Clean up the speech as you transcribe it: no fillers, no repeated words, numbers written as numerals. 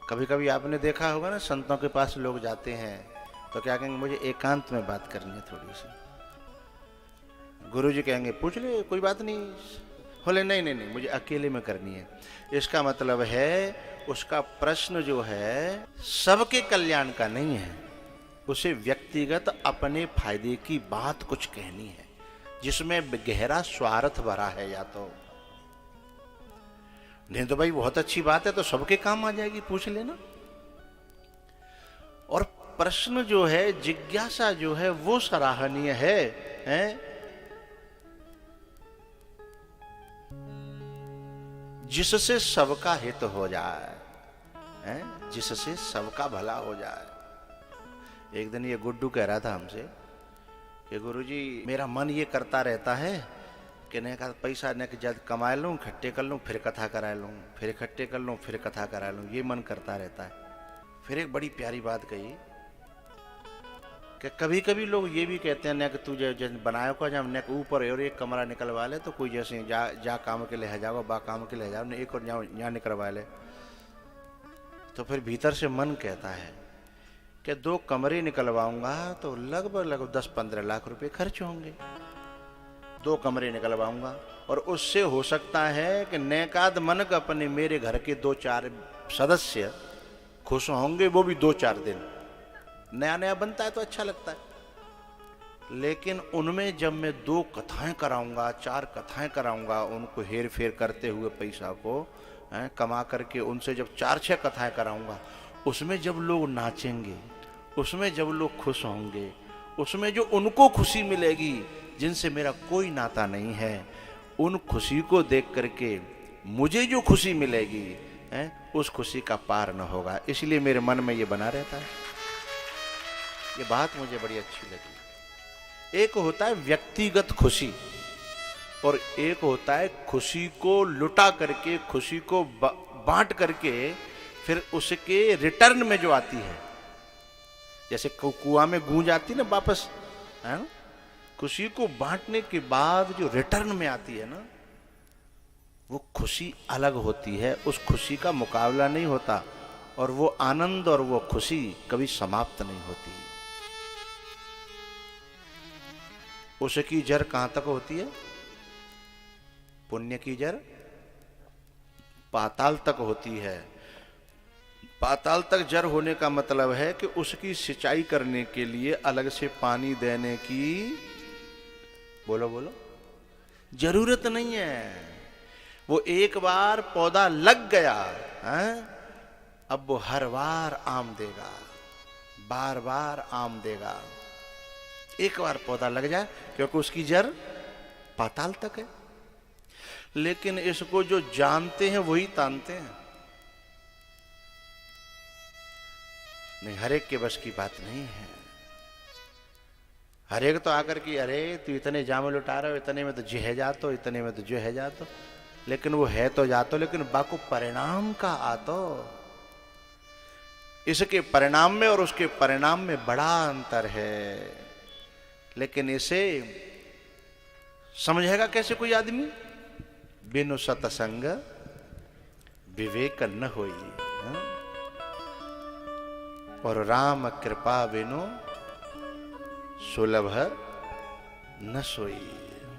कभी कभी आपने देखा होगा ना, संतों के पास लोग जाते हैं तो क्या कहेंगे, मुझे एकांत में बात करनी है थोड़ी सी। गुरुजी कहेंगे पूछ ले, कोई बात नहीं। बोले नहीं नहीं नहीं, मुझे अकेले में करनी है। इसका मतलब है उसका प्रश्न जो है सबके कल्याण का नहीं है, उसे व्यक्तिगत अपने फायदे की बात कुछ कहनी है जिसमें गहरा स्वार्थ भरा है। या तो नहीं तो भाई बहुत अच्छी बात है तो सबके काम आ जाएगी, पूछ लेना। और प्रश्न जो है, जिज्ञासा जो है वो सराहनीय है, जिससे सबका हित हो जाए, जिससे सबका भला हो जाए। एक दिन ये गुड्डू कह रहा था हमसे कि गुरुजी मेरा मन ये करता रहता है कि नहीं का पैसा न जब कमा लूँ, इकट्ठे कर लूँ, फिर कथा करा लूँ, फिर इकट्ठे कर लूँ, फिर कथा करा लूँ, ये मन करता रहता है। फिर एक बड़ी प्यारी बात कही कि कभी कभी लोग ये भी कहते हैं न कि तू जैसे बनाए को जब न ऊपर और एक कमरा निकलवा ले, तो कोई जैसे जा काम के लिए जाओ, बा काम के लिए जाओ, न एक और यहाँ निकलवा ले। तो फिर भीतर से मन कहता है कि 2 कमरे निकलवाऊंगा तो लगभग 10-15 लाख रुपए खर्च होंगे। 2 कमरे निकलवाऊंगा और उससे हो सकता है कि नेकाद मन का अपने मेरे घर के 2-4 सदस्य खुश होंगे, वो भी 2-4 दिन। नया नया बनता है तो अच्छा लगता है, लेकिन उनमें जब मैं 2 कथाएं कराऊंगा, 4 कथाएं कराऊंगा, उनको हेर फेर करते हुए पैसा को कमा करके उनसे जब 4-6 कथाएं कराऊंगा, उसमें जब लोग नाचेंगे, उसमें जब लोग खुश होंगे, उसमें जो उनको खुशी मिलेगी जिनसे मेरा कोई नाता नहीं है, उन खुशी को देख करके मुझे जो खुशी मिलेगी उस खुशी का पार न होगा। इसलिए मेरे मन में ये बना रहता है। ये बात मुझे बड़ी अच्छी लगी। एक होता है व्यक्तिगत खुशी और एक होता है खुशी को लुटा करके, खुशी को बांट करके फिर उसके रिटर्न में जो आती है, जैसे कुआं में गूंज आती ना वापस, है ना, खुशी को बांटने के बाद जो रिटर्न में आती है ना, वो खुशी अलग होती है, उस खुशी का मुकाबला नहीं होता, और वो आनंद और वो खुशी कभी समाप्त नहीं होती। उसकी जड़ कहां तक होती है? पुण्य की जड़ पाताल तक होती है। पाताल तक जड़ होने का मतलब है कि उसकी सिंचाई करने के लिए अलग से पानी देने की बोलो बोलो जरूरत नहीं है। वो एक बार पौधा लग गया है, अब वो हर बार आम देगा, बार बार आम देगा। एक बार पौधा लग जाए क्योंकि उसकी जड़ पाताल तक है। लेकिन इसको जो जानते हैं वही तानते हैं। नहीं, हरेक के बस की बात नहीं है। हरेक तो आकर की अरे तू इतने जाम लुटा रहे हो, इतने में तो जो है जातो, इतने में तो जो है जातो, लेकिन वो है तो जातो, लेकिन बाको परिणाम का आतो। इसके परिणाम में और उसके परिणाम में बड़ा अंतर है। लेकिन इसे समझेगा कैसे कोई आदमी? बिनु सतसंग विवेक न होई, और राम कृपा बिनु सुलभ न सोई।